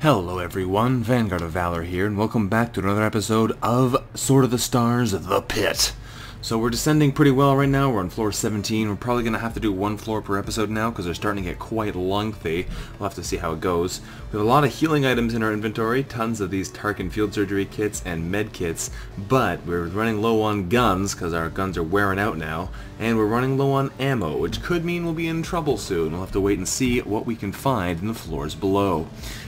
Hello everyone, Vanguard of Valor here, and welcome back to another episode of Sword of the Stars, The Pit. So we're descending pretty well right now. We're on floor 17. We're probably going to have to do one floor per episode now because they're starting to get quite lengthy. We'll have to see how it goes. We have a lot of healing items in our inventory, tons of these Tarkin field surgery kits and med kits, but we're running low on guns because our guns are wearing out now, and we're running low on ammo, which could mean we'll be in trouble soon. We'll have to wait and see what we can find in the floors below.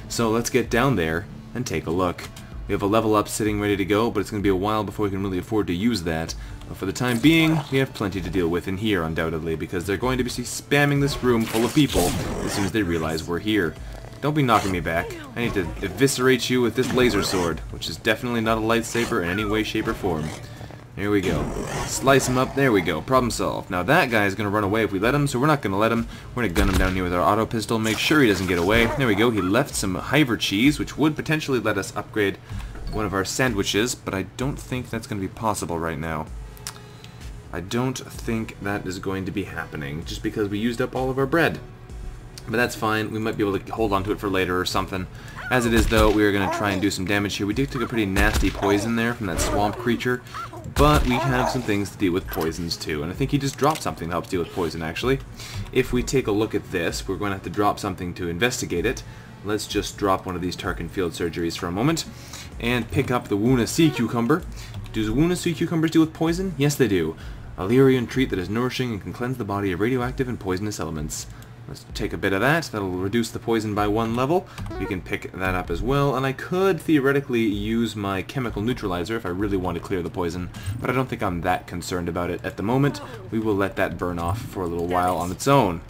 So let's get down there and take a look. We have a level up sitting ready to go, but it's going to be a while before we can really afford to use that. But for the time being, we have plenty to deal with in here, undoubtedly, because they're going to be spamming this room full of people as soon as they realize we're here. Don't be knocking me back. I need to eviscerate you with this laser sword, which is definitely not a lightsaber in any way, shape, or form. Here we go. Slice him up. There we go. Problem solved. Now that guy is going to run away if we let him, so we're not going to let him. We're going to gun him down here with our auto pistol, make sure he doesn't get away. There we go. He left some Hyver cheese, which would potentially let us upgrade one of our sandwiches, but I don't think that's going to be possible right now. I don't think that is going to be happening, just because we used up all of our bread. But that's fine. We might be able to hold on to it for later or something. As it is, though, we are going to try and do some damage here. We did take a pretty nasty poison there from that swamp creature, but we have some things to deal with poisons too. And I think he just dropped something that helps deal with poison, actually. If we take a look at this, we're going to have to drop something to investigate it. Let's just drop one of these Tarkin field surgeries for a moment and pick up the Wuna sea cucumber. Do the Wuna sea cucumbers deal with poison? Yes, they do. A Lyrian treat that is nourishing and can cleanse the body of radioactive and poisonous elements. Let's take a bit of that. That'll reduce the poison by 1 level. We can pick that up as well. And I could theoretically use my chemical neutralizer if I really want to clear the poison, but I don't think I'm that concerned about it at the moment. We will let that burn off for a little while on its own.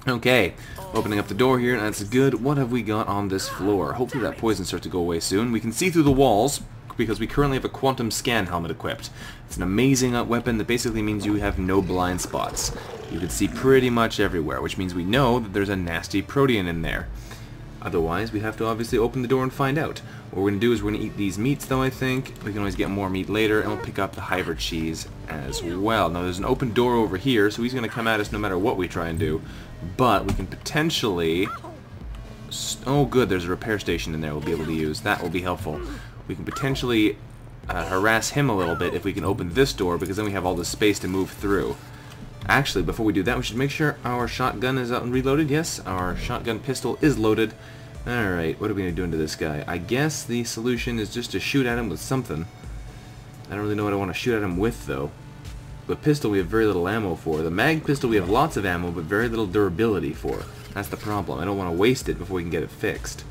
Okay, opening up the door here, and that's good. What have we got on this floor? Hopefully that poison starts to go away soon. We can see through the walls because we currently have a quantum scan helmet equipped. It's an amazing weapon that basically means you have no blind spots. You can see pretty much everywhere, which means we know that there's a nasty protean in there. Otherwise, we have to obviously open the door and find out. What we're going to do is we're going to eat these meats, though, I think. We can always get more meat later, and we'll pick up the Hyver cheese as well. Now, there's an open door over here, so he's going to come at us no matter what we try and do. But we can potentially... Oh, good, there's a repair station in there we'll be able to use. That will be helpful. We can potentially harass him a little bit if we can open this door, because then we have all this space to move through. Actually, before we do that, we should make sure our shotgun is out and reloaded. Yes, our shotgun pistol is loaded. Alright, what are we going to do into this guy? I guess the solution is just to shoot at him with something. I don't really know what I want to shoot at him with, though. The pistol we have very little ammo for. The mag pistol we have lots of ammo, but very little durability for. That's the problem. I don't want to waste it before we can get it fixed.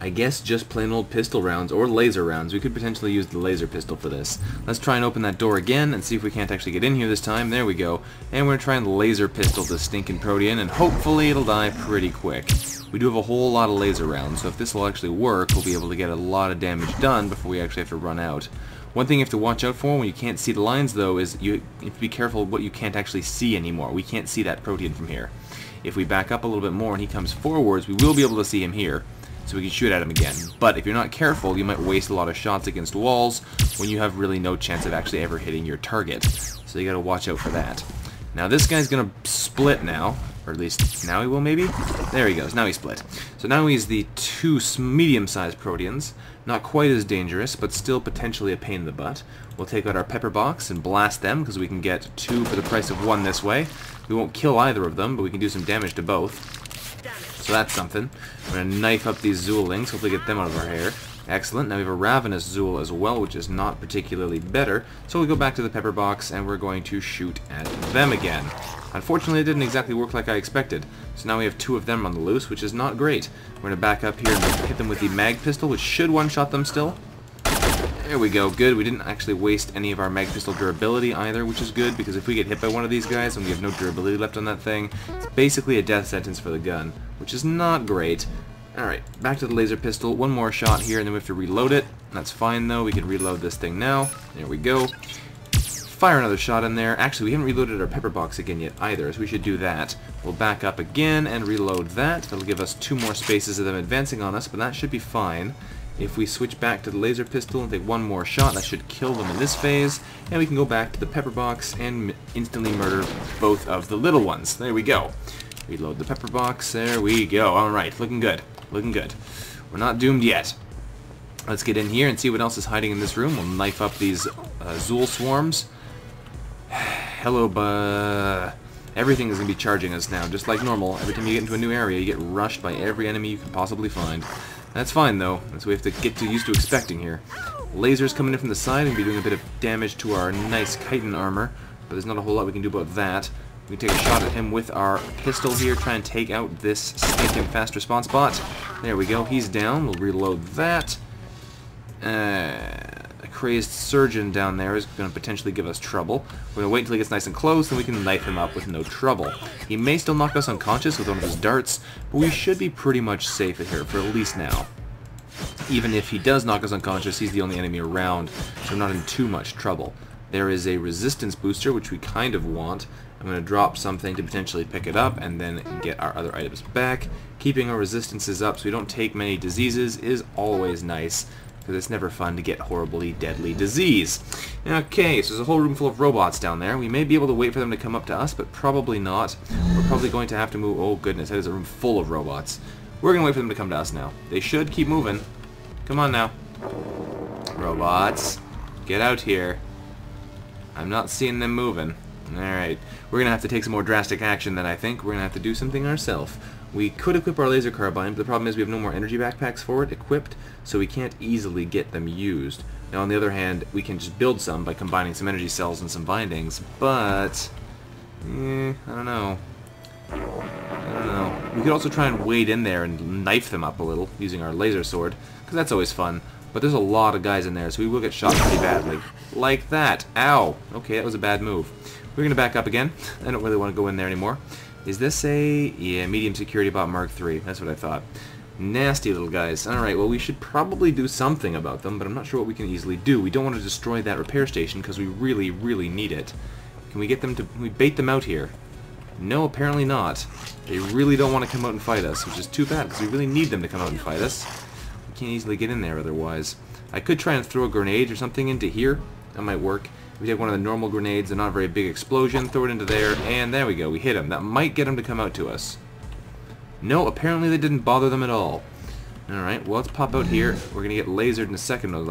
I guess just plain old pistol rounds or laser rounds. We could potentially use the laser pistol for this. Let's try and open that door again and see if we can't actually get in here this time. There we go. And we're going to try and laser pistol this stinking protean, and hopefully it'll die pretty quick. We do have a whole lot of laser rounds, so if this will actually work, we'll be able to get a lot of damage done before we actually have to run out. One thing you have to watch out for when you can't see the lines, though, is you have to be careful of what you can't actually see anymore. We can't see that protean from here. If we back up a little bit more and he comes forwards, we will be able to see him here, so we can shoot at him again. But if you're not careful, you might waste a lot of shots against walls when you have really no chance of actually ever hitting your target. So you gotta watch out for that. Now this guy's gonna split now, or at least now he will maybe? There he goes, now he split. So now he's the 2 medium-sized proteans. Not quite as dangerous, but still potentially a pain in the butt. We'll take out our pepper box and blast them, because we can get 2 for the price of 1 this way. We won't kill either of them, but we can do some damage to both. So that's something. We're going to knife up these Zoolings, hopefully get them out of our hair. Excellent. Now we have a Ravenous Zool as well, which is not particularly better. So we go back to the pepper box, and we're going to shoot at them again. Unfortunately, it didn't exactly work like I expected. So now we have 2 of them on the loose, which is not great. We're going to back up here and hit them with the mag pistol, which should one-shot them still. There we go, good. We didn't actually waste any of our mag pistol durability either, which is good, because if we get hit by one of these guys and we have no durability left on that thing, it's basically a death sentence for the gun, which is not great. Alright, back to the laser pistol. 1 more shot here, and then we have to reload it. That's fine, though. We can reload this thing now. There we go. Fire another shot in there. Actually, we haven't reloaded our pepper box again yet either, so we should do that. We'll back up again and reload that. That'll give us 2 more spaces of them advancing on us, but that should be fine. If we switch back to the laser pistol and take 1 more shot, that should kill them in this phase, and we can go back to the pepper box and instantly murder both of the little ones. There we go. Reload the pepper box. There we go. Alright, looking good. Looking good. We're not doomed yet. Let's get in here and see what else is hiding in this room. We'll knife up these Zool swarms. Hello, everything is going to be charging us now, just like normal. Every time you get into a new area, you get rushed by every enemy you can possibly find. That's fine, though. That's what we have to get used to expecting here. Lasers coming in from the side and be doing a bit of damage to our nice chitin armor, but there's not a whole lot we can do about that. We can take a shot at him with our pistol here, try and take out this stinking fast response bot. There we go, he's down. We'll reload that. A crazed surgeon down there is going to potentially give us trouble. We're going to wait until he gets nice and close, and we can knife him up with no trouble. He may still knock us unconscious with one of his darts, but we should be pretty much safe here for at least now. Even if he does knock us unconscious, he's the only enemy around, so we're not in too much trouble. There is a resistance booster, which we kind of want. I'm going to drop something to potentially pick it up and then get our other items back. Keeping our resistances up so we don't take many diseases is always nice, because it's never fun to get horribly deadly disease. Okay, so there's a whole room full of robots down there. We may be able to wait for them to come up to us, but probably not. We're probably going to have to move... Oh goodness, that is a room full of robots. We're going to wait for them to come to us now. They should keep moving. Come on now. Robots, get out here. I'm not seeing them moving. Alright, we're going to have to take some more drastic action then, I think. We're going to have to do something ourselves. We could equip our laser carbine, but the problem is we have no more energy backpacks for it equipped, so we can't easily get them used. Now, on the other hand, we can just build some by combining some energy cells and some bindings, but... I don't know. I don't know. We could also try and wade in there and knife them up a little using our laser sword, because that's always fun. But there's a lot of guys in there, so we will get shot pretty badly. Like that. Ow! Okay, that was a bad move. We're going to back up again. I don't really want to go in there anymore. Is this a... Yeah, medium security bot Mark III. That's what I thought. Nasty little guys. Alright, well we should probably do something about them, but I'm not sure what we can easily do. We don't want to destroy that repair station because we really, really need it. Can we get them to... Can we bait them out here? No, apparently not. They really don't want to come out and fight us, which is too bad because we really need them to come out and fight us. We can't easily get in there otherwise. I could try and throw a grenade or something into here. That might work. We take one of the normal grenades, a not very big explosion, throw it into there, and there we go, we hit him. That might get him to come out to us. No, apparently they didn't bother them at all. Alright, well let's pop out here. We're going to get lasered in a second, no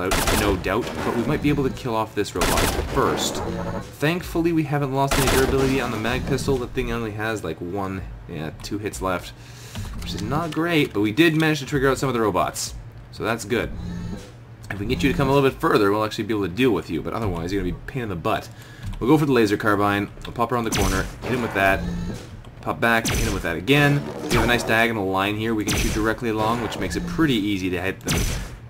doubt, but we might be able to kill off this robot first. Thankfully we haven't lost any durability on the mag pistol. The thing only has like 2 hits left, which is not great, but we did manage to trigger out some of the robots. So that's good. If we can get you to come a little bit further, we'll actually be able to deal with you, but otherwise you're going to be a pain in the butt. We'll go for the laser carbine, we'll pop around the corner, hit him with that, pop back, hit him with that again. We have a nice diagonal line here we can shoot directly along, which makes it pretty easy to hit them.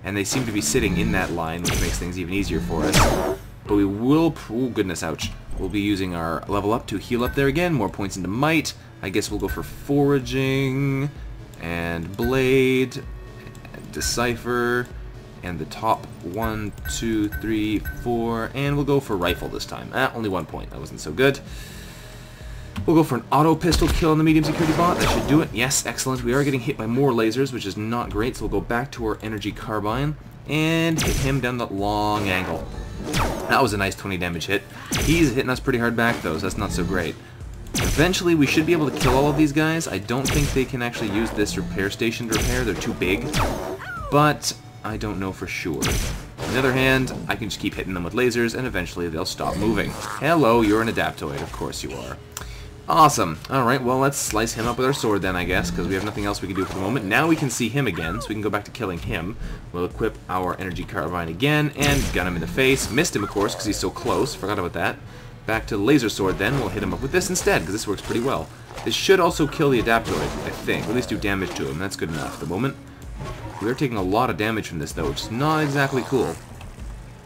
And they seem to be sitting in that line, which makes things even easier for us. But we will... Oh goodness, ouch. We'll be using our level up to heal up there again, more points into might. I guess we'll go for foraging, and blade, and decipher... And the top 1, 2, 3, 4, and we'll go for rifle this time. Only 1 point. That wasn't so good. We'll go for an auto pistol kill on the medium security bot. That should do it. Yes, excellent. We are getting hit by more lasers, which is not great, so we'll go back to our energy carbine and hit him down that long angle. That was a nice 20 damage hit. He's hitting us pretty hard back, though, so that's not so great. Eventually, we should be able to kill all of these guys. I don't think they can actually use this repair station to repair. They're too big. But... I don't know for sure. On the other hand, I can just keep hitting them with lasers, and eventually they'll stop moving. Hello, you're an adaptoid. Of course you are. Awesome. Alright, well, let's slice him up with our sword then, I guess, because we have nothing else we can do for the moment. Now we can see him again, so we can go back to killing him. We'll equip our energy carbine again, and gun him in the face. Missed him, of course, because he's so close. Forgot about that. Back to the laser sword then. We'll hit him up with this instead, because this works pretty well. This should also kill the adaptoid, I think. At least do damage to him. That's good enough at the moment. We are taking a lot of damage from this, though, which is not exactly cool.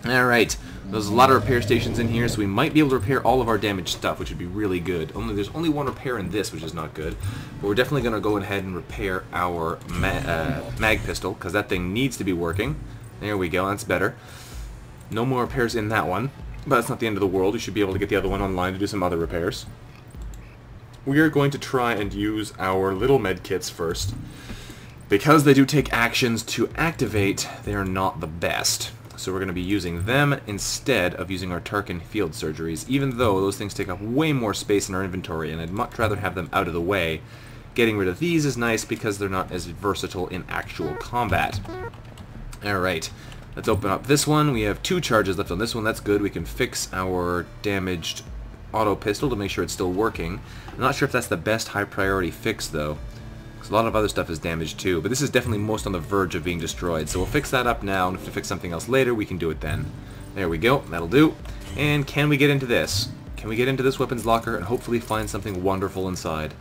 Alright, there's a lot of repair stations in here, so we might be able to repair all of our damaged stuff, which would be really good. There's only 1 repair in this, which is not good. But we're definitely going to go ahead and repair our mag pistol, because that thing needs to be working. There we go, that's better. No more repairs in that one, but that's not the end of the world. We should be able to get the other one online to do some other repairs. We are going to try and use our little med kits first. Because they do take actions to activate, they are not the best. So we're going to be using them instead of using our Tarkin field surgeries, even though those things take up way more space in our inventory, and I'd much rather have them out of the way getting rid of these is nice because they're not as versatile in actual combat. Alright, let's open up this one. We have 2 charges left on this one. That's good. We can fix our damaged auto pistol to make sure it's still working. I'm not sure if that's the best high priority fix though, because a lot of other stuff is damaged too, but this is definitely most on the verge of being destroyed, so we'll fix that up now, and if we fix something else later, we can do it then. There we go, that'll do. And can we get into this? Can we get into this weapons locker and hopefully find something wonderful inside?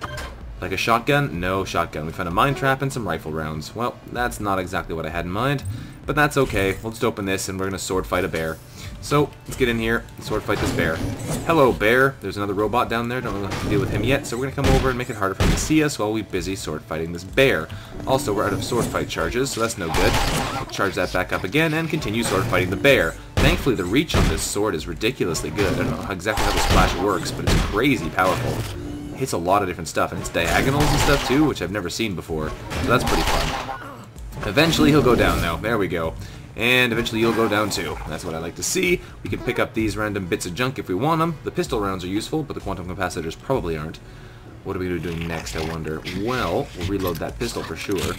Like a shotgun? No shotgun. We found a mine trap and some rifle rounds. Well, that's not exactly what I had in mind, but that's okay. We'll just open this and we're going to sword fight a bear. So, let's get in here and sword fight this bear. Hello, bear. There's another robot down there. Don't really have to deal with him yet, so we're going to come over and make it harder for him to see us while we're busy sword fighting this bear. Also, we're out of sword fight charges, so that's no good. We'll charge that back up again and continue sword fighting the bear. Thankfully, the reach on this sword is ridiculously good. I don't know exactly how the splash works, but it's crazy powerful. It hits a lot of different stuff, and it's diagonals and stuff too, which I've never seen before, so that's pretty fun. Eventually, he'll go down now. There we go. And eventually you'll go down too. That's what I like to see. We can pick up these random bits of junk if we want them. The pistol rounds are useful, but the quantum capacitors probably aren't. What are we doing next, I wonder? Well, we'll reload that pistol for sure.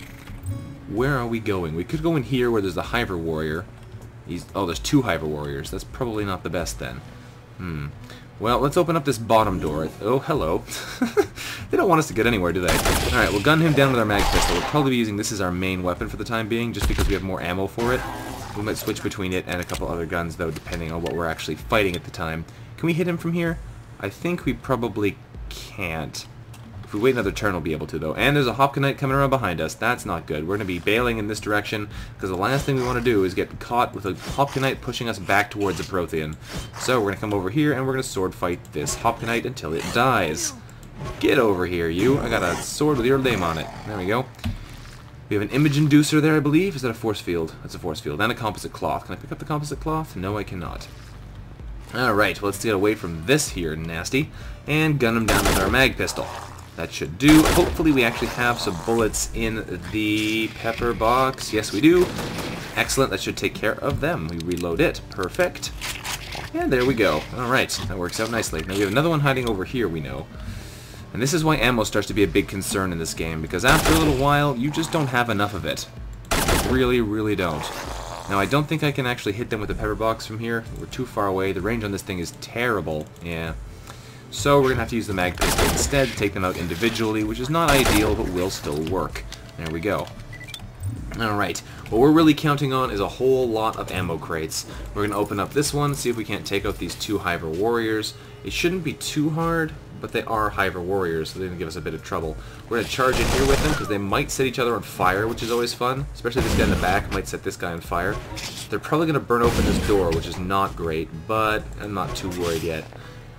Where are we going? We could go in here where there's the Hyper Warrior. Oh, there's 2 Hyper Warriors. That's probably not the best then. Well, let's open up this bottom door. Oh, hello. They don't want us to get anywhere, do they? Alright, we'll gun him down with our mag pistol. We'll probably be using this as our main weapon for the time being, just because we have more ammo for it. We might switch between it and a couple other guns, though, depending on what we're actually fighting at the time. Can we hit him from here? I think we probably can't. If we wait another turn, we'll be able to, though. And there's a Hopkinite coming around behind us. That's not good. We're going to be bailing in this direction, because the last thing we want to do is get caught with a Hopkinite pushing us back towards a Protean. So we're going to come over here, and we're going to sword fight this Hopkinite until it dies. Get over here, you. I got a sword with your name on it. There we go. We have an image inducer there, I believe. Is that a force field? That's a force field. And a composite cloth. Can I pick up the composite cloth? No, I cannot. Alright, well, let's get away from this here nasty, and gun him down with our mag pistol. That should do. Hopefully we actually have some bullets in the pepper box. Yes, we do. Excellent. That should take care of them. We reload it. Perfect. And there we go. Alright, that works out nicely. Now we have another one hiding over here, we know. And this is why ammo starts to be a big concern in this game, because after a little while, you just don't have enough of it. You really, really don't. Now, I don't think I can actually hit them with the pepper box from here. We're too far away. The range on this thing is terrible. Yeah. So we're going to have to use the mag pistol instead, take them out individually, which is not ideal, but will still work. There we go. Alright, what we're really counting on is a whole lot of ammo crates. We're going to open up this one, see if we can't take out these 2 Hyper Warriors. It shouldn't be too hard, but they are Hyper Warriors, so they're going to give us a bit of trouble. We're going to charge in here with them, because they might set each other on fire, which is always fun. Especially this guy in the back might set this guy on fire. They're probably going to burn open this door, which is not great, but I'm not too worried yet.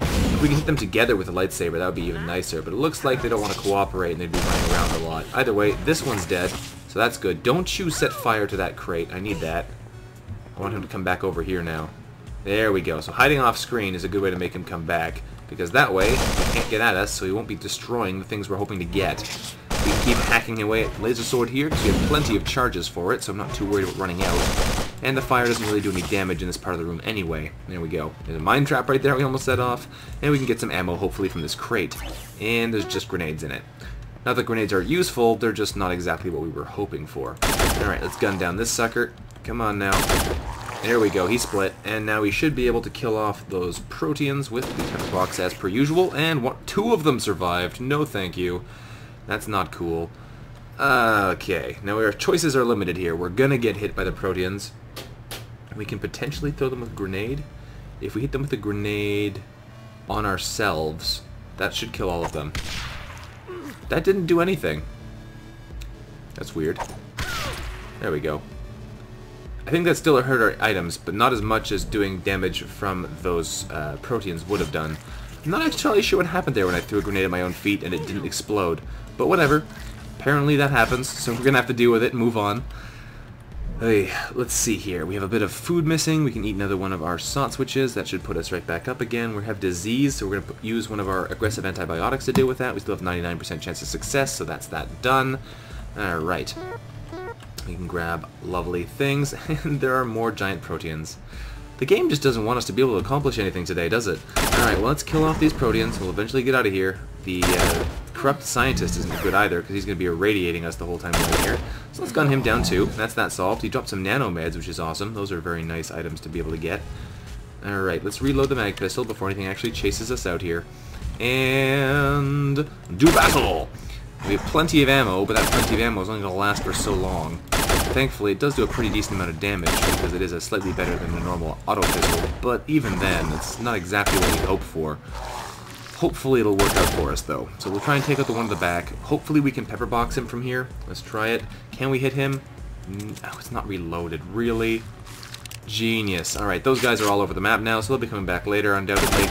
If we can hit them together with a lightsaber, that would be even nicer, but it looks like they don't want to cooperate and they'd be running around a lot. Either way, this one's dead, so that's good. Don't you set fire to that crate. I need that. I want him to come back over here now. There we go. So hiding off screen is a good way to make him come back, because that way he can't get at us, so he won't be destroying the things we're hoping to get. We can keep hacking away at laser sword here, because we have plenty of charges for it, so I'm not too worried about running out. And the fire doesn't really do any damage in this part of the room anyway. There we go. There's a mine trap right there we almost set off. And we can get some ammo, hopefully, from this crate. And there's just grenades in it. Not that grenades are useful, they're just not exactly what we were hoping for. Alright, let's gun down this sucker. Come on now. There we go, he split. And now we should be able to kill off those proteans with the pepper box as per usual. And 2 of them survived. No thank you. That's not cool. Okay, now our choices are limited here. We're gonna get hit by the proteans. We can potentially throw them with a grenade. If we hit them with a grenade on ourselves, that should kill all of them. That didn't do anything. That's weird. There we go. I think that still hurt our items, but not as much as doing damage from those proteans would have done. I'm not entirely sure what happened there when I threw a grenade at my own feet and it didn't explode. But whatever. Apparently that happens, so we're going to have to deal with it and move on. Hey, let's see here. We have a bit of food missing. We can eat another one of our SOTS switches. That should put us right back up again. We have disease, so we're going to use one of our aggressive antibiotics to deal with that. We still have 99% chance of success, so that's that done. Alright. We can grab lovely things, and there are more giant proteans. The game just doesn't want us to be able to accomplish anything today, does it? Alright, well, let's kill off these proteans. We'll eventually get out of here. The corrupt scientist isn't good either, because he's going to be irradiating us the whole time we're in here. So let's gun him down too. That's that solved. He dropped some nanomeds, which is awesome. Those are very nice items to be able to get. Alright, let's reload the mag pistol before anything actually chases us out here. And do battle! We have plenty of ammo, but that plenty of ammo is only going to last for so long. Thankfully, it does do a pretty decent amount of damage, because it is a slightly better than a normal auto pistol, but even then, it's not exactly what we hope for. Hopefully it'll work out for us, though. So we'll try and take out the one in the back. Hopefully we can pepper box him from here. Let's try it. Can we hit him? Oh, it's not reloaded. Really? Genius. Alright, those guys are all over the map now, so they'll be coming back later, undoubtedly.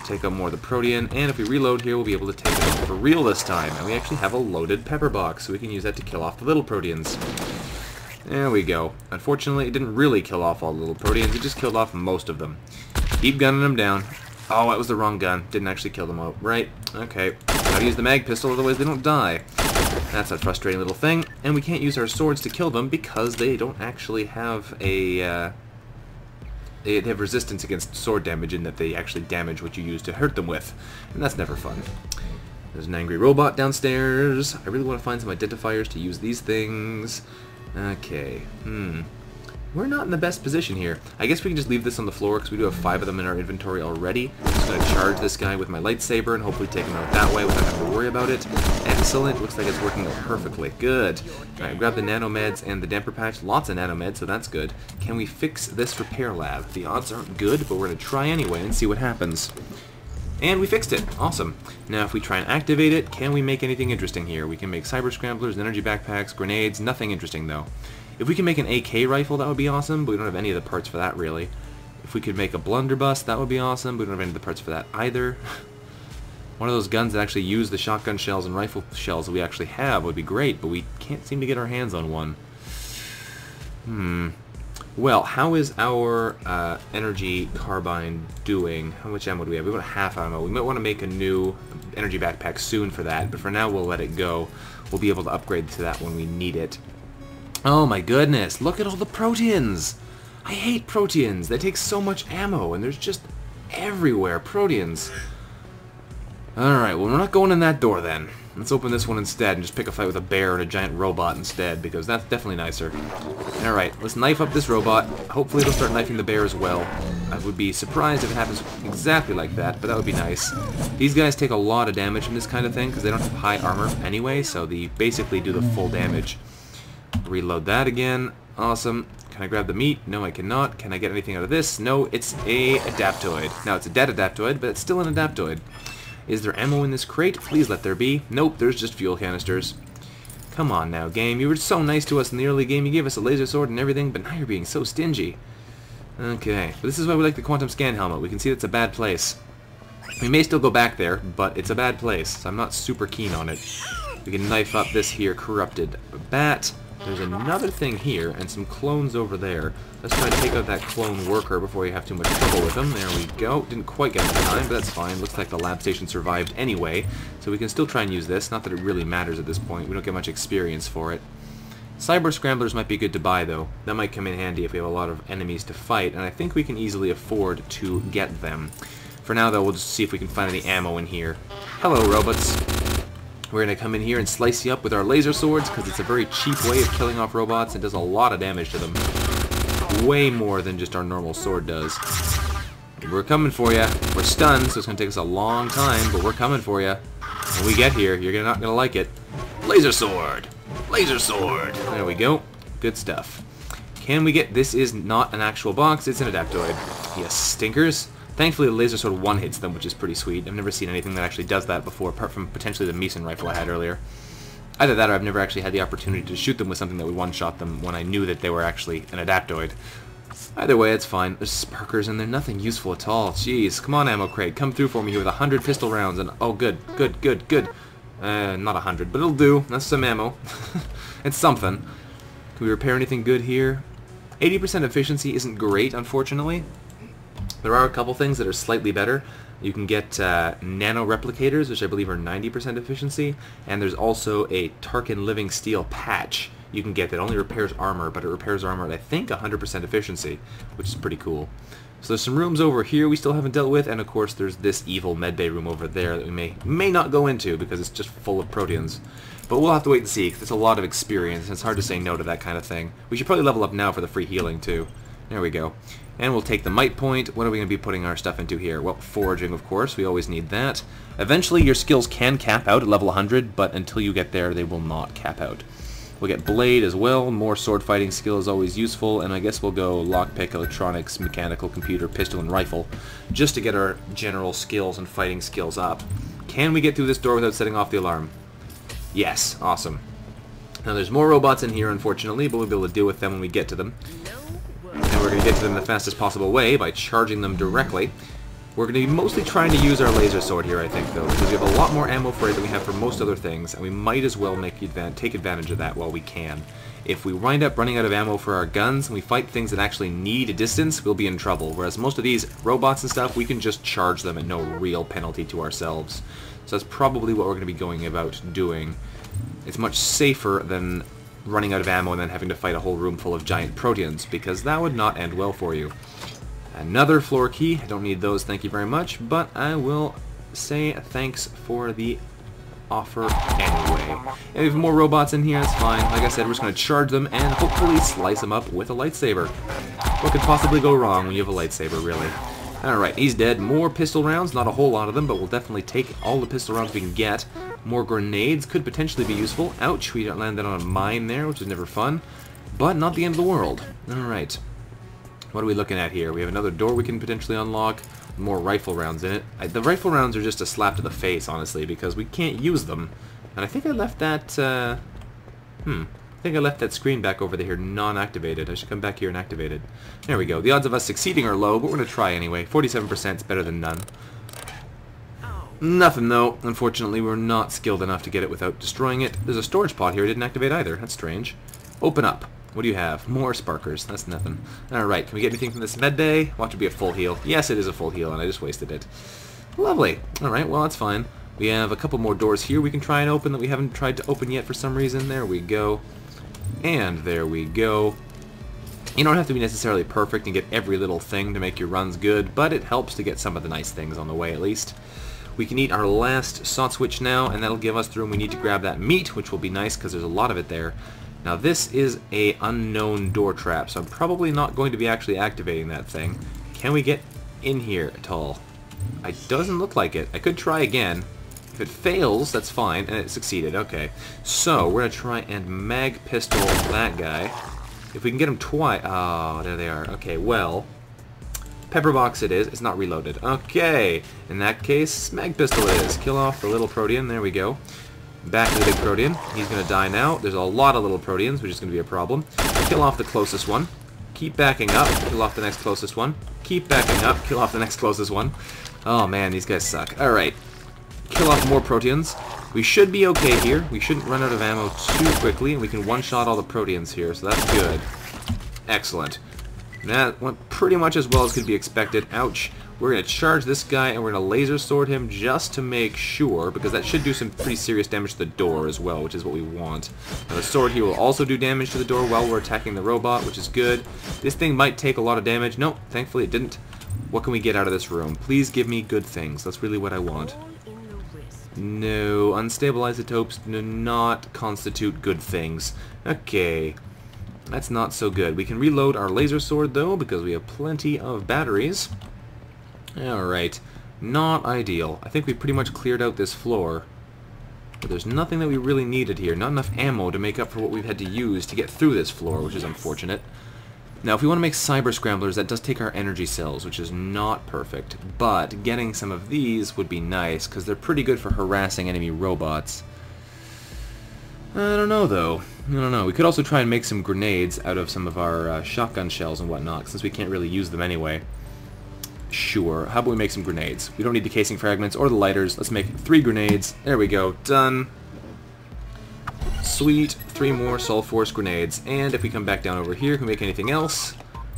Take out more of the protean, and if we reload here, we'll be able to take it out for real this time. And we actually have a loaded pepper box, so we can use that to kill off the little proteans. There we go. Unfortunately, it didn't really kill off all the little proteans, it just killed off most of them. Keep gunning them down. Oh, that was the wrong gun. Didn't actually kill them out. Right. Okay. Gotta use the mag pistol, otherwise they don't die. That's a frustrating little thing. And we can't use our swords to kill them because they don't actually have a... they have resistance against sword damage in that they actually damage what you use to hurt them with. And that's never fun. There's an angry robot downstairs. I really want to find some identifiers to use these things. Okay. We're not in the best position here. I guess we can just leave this on the floor because we do have 5 of them in our inventory already. I'm just going to charge this guy with my lightsaber and hopefully take him out that way without having to worry about it. Excellent. Looks like it's working out perfectly. Good. Alright, grab the nanomeds and the damper patch. Lots of nanomeds, so that's good. Can we fix this repair lab? The odds aren't good, but we're going to try anyway and see what happens. And we fixed it. Awesome. Now if we try and activate it, can we make anything interesting here? We can make cyber scramblers, energy backpacks, grenades. Nothing interesting though. If we can make an AK rifle, that would be awesome, but we don't have any of the parts for that, really. If we could make a blunderbuss, that would be awesome, but we don't have any of the parts for that either. One of those guns that actually use the shotgun shells and rifle shells that we actually have would be great, but we can't seem to get our hands on one. Well, how is our energy carbine doing? How much ammo do we have? We have about half ammo. We might want to make a new energy backpack soon for that, but for now we'll let it go. We'll be able to upgrade to that when we need it. Oh my goodness, look at all the proteans! I hate proteans. They take so much ammo, and there's just everywhere proteans. Alright, well we're not going in that door then. Let's open this one instead and just pick a fight with a bear and a giant robot instead, because that's definitely nicer. Alright, let's knife up this robot. Hopefully it'll start knifing the bear as well. I would be surprised if it happens exactly like that, but that would be nice. These guys take a lot of damage from this kind of thing, because they don't have high armor anyway, so they basically do the full damage. Reload that again. Awesome. Can I grab the meat? No, I cannot. Can I get anything out of this? No, it's a adaptoid. Now, it's a dead adaptoid, but it's still an adaptoid. Is there ammo in this crate? Please let there be. Nope, there's just fuel canisters. Come on now, game. You were so nice to us in the early game. You gave us a laser sword and everything, but now you're being so stingy. Okay, but this is why we like the quantum scan helmet. We can see it's a bad place. We may still go back there, but it's a bad place, so I'm not super keen on it. We can knife up this here corrupted bat. There's another thing here, and some clones over there. Let's try and take out that clone worker before you have too much trouble with him. There we go. Didn't quite get him in time, but that's fine. Looks like the lab station survived anyway, so we can still try and use this. Not that it really matters at this point. We don't get much experience for it. Cyber scramblers might be good to buy, though. That might come in handy if we have a lot of enemies to fight, and I think we can easily afford to get them. For now, though, we'll just see if we can find any ammo in here. Hello, robots. We're going to come in here and slice you up with our laser swords, because it's a very cheap way of killing off robots and does a lot of damage to them. Way more than just our normal sword does. We're coming for you. We're stunned, so it's going to take us a long time, but we're coming for you. When we get here, you're not going to like it. Laser sword! Laser sword! There we go. Good stuff. Can we get... This is not an actual box, it's an adaptoid. Yes, stinkers. Thankfully, the laser sword one-hits them, which is pretty sweet. I've never seen anything that actually does that before, apart from potentially the Meeson rifle I had earlier. Either that or I've never actually had the opportunity to shoot them with something that would one-shot them when I knew that they were actually an adaptoid. Either way, it's fine. There's sparkers in there, nothing useful at all. Jeez, come on, ammo crate, come through for me here with 100 pistol rounds, and oh, good. Not 100, but it'll do. That's some ammo. It's something. Can we repair anything good here? 80% efficiency isn't great, unfortunately. There are a couple things that are slightly better. You can get nano replicators, which I believe are 90% efficiency, and there's also a Tarkin Living Steel patch you can get that only repairs armor, but it repairs armor at I think 100% efficiency, which is pretty cool. So there's some rooms over here we still haven't dealt with, and of course there's this evil medbay room over there that we may not go into because it's just full of proteans. But we'll have to wait and see, because it's a lot of experience, and it's hard to say no to that kind of thing. We should probably level up now for the free healing, too. There we go. And we'll take the might point. What are we going to be putting our stuff into here? Well, foraging, of course. We always need that. Eventually, your skills can cap out at level 100, but until you get there, they will not cap out. We'll get blade as well. More sword fighting skill is always useful, and I guess we'll go lockpick, electronics, mechanical, computer, pistol, and rifle, just to get our general skills and fighting skills up. Can we get through this door without setting off the alarm? Yes. Awesome. Now, there's more robots in here, unfortunately, but we'll be able to deal with them when we get to them. And we're going to get to them the fastest possible way by charging them directly. We're going to be mostly trying to use our laser sword here, I think, though, because we have a lot more ammo for it than we have for most other things, and we might as well take advantage of that while we can. If we wind up running out of ammo for our guns and we fight things that actually need a distance, we'll be in trouble, whereas most of these robots and stuff, we can just charge them at no real penalty to ourselves. So that's probably what we're going to be going about doing. It's much safer than running out of ammo and then having to fight a whole room full of giant proteans, because that would not end well for you. Another floor key. I don't need those, thank you very much, but I will say thanks for the offer anyway. And we have more robots in here, that's fine. Like I said, we're just going to charge them and hopefully slice them up with a lightsaber. What could possibly go wrong when you have a lightsaber, really? Alright, he's dead. More pistol rounds, not a whole lot of them, but we'll definitely take all the pistol rounds we can get. More grenades could potentially be useful. Ouch, we landed on a mine there, which is never fun, but not the end of the world. Alright. What are we looking at here? We have another door we can potentially unlock. More rifle rounds in it. The rifle rounds are just a slap to the face, honestly, because we can't use them. And I think I left that, I think I left that screen back over there non-activated. I should come back here and activate it. There we go. The odds of us succeeding are low, but we're going to try anyway. 47% is better than none. Nothing, though. Unfortunately, we're not skilled enough to get it without destroying it. There's a storage pod here. I didn't activate either. That's strange. Open up. What do you have? More sparkers. That's nothing. Alright, can we get anything from this med bay? Watch it be a full heal. Yes, it is a full heal, and I just wasted it. Lovely. Alright, well, that's fine. We have a couple more doors here we can try and open that we haven't tried to open yet for some reason. There we go. And there we go. You don't have to be necessarily perfect and get every little thing to make your runs good, but it helps to get some of the nice things on the way, at least. We can eat our last SOTS switch now, and that'll give us the room we need to grab that meat, which will be nice because there's a lot of it there. Now this is a unknown door trap, so I'm probably not going to be actually activating that thing. Can we get in here at all? It doesn't look like it. I could try again. If it fails, that's fine, and it succeeded. Okay, so we're going to try and mag pistol that guy. If we can get him twice... Oh, there they are. Okay, well... Pepper box it is. It's not reloaded. Okay, in that case, mag pistol it is. Kill off the little protean. There we go. Back to the big protean. He's going to die now. There's a lot of little proteans, which is going to be a problem. Kill off the closest one. Keep backing up. Kill off the next closest one. Keep backing up. Kill off the next closest one. Oh man, these guys suck. Alright. Kill off more proteans. We should be okay here. We shouldn't run out of ammo too quickly, and we can one-shot all the proteans here, so that's good. Excellent. That went pretty much as well as could be expected. Ouch. We're going to charge this guy, and we're going to laser sword him just to make sure, because that should do some pretty serious damage to the door as well, which is what we want. Now, the sword here will also do damage to the door while we're attacking the robot, which is good. This thing might take a lot of damage. Nope, thankfully it didn't. What can we get out of this room? Please give me good things. That's really what I want. No, unstable isotopes do not constitute good things. Okay. That's not so good. We can reload our laser sword, though, because we have plenty of batteries. Alright. Not ideal. I think we pretty much cleared out this floor. But there's nothing that we really needed here. Not enough ammo to make up for what we've had to use to get through this floor, which is unfortunate. Now, if we want to make cyber scramblers, that does take our energy cells, which is not perfect. But getting some of these would be nice, because they're pretty good for harassing enemy robots. I don't know, though. I don't know. We could also try and make some grenades out of some of our shotgun shells and whatnot, since we can't really use them anyway. Sure. How about we make some grenades? We don't need the casing fragments or the lighters. Let's make 3 grenades. There we go. Done. Sweet. 3 more Sol Force grenades. And if we come back down over here, can we make anything else?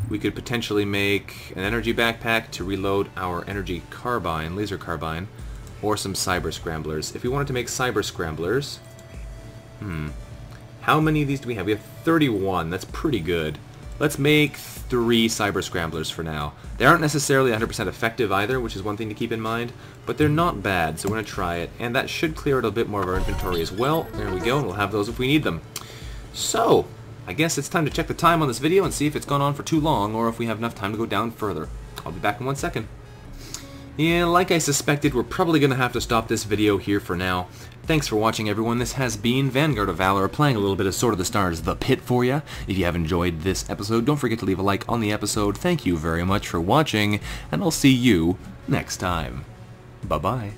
We could potentially make an energy backpack to reload our energy carbine, laser carbine, or some cyber scramblers. If we wanted to make cyber scramblers... How many of these do we have? We have 31. That's pretty good. Let's make 3 Cyber Scramblers for now. They aren't necessarily 100% effective either, which is one thing to keep in mind, but they're not bad, so we're going to try it, and that should clear out a bit more of our inventory as well. There we go, and we'll have those if we need them. So, I guess it's time to check the time on this video and see if it's gone on for too long, or if we have enough time to go down further. I'll be back in 1 second. Yeah, like I suspected, we're probably going to have to stop this video here for now. Thanks for watching, everyone. This has been Vanguard of Valor, playing a little bit of Sword of the Stars, The Pit for you. If you have enjoyed this episode, don't forget to leave a like on the episode. Thank you very much for watching, and I'll see you next time. Bye-bye.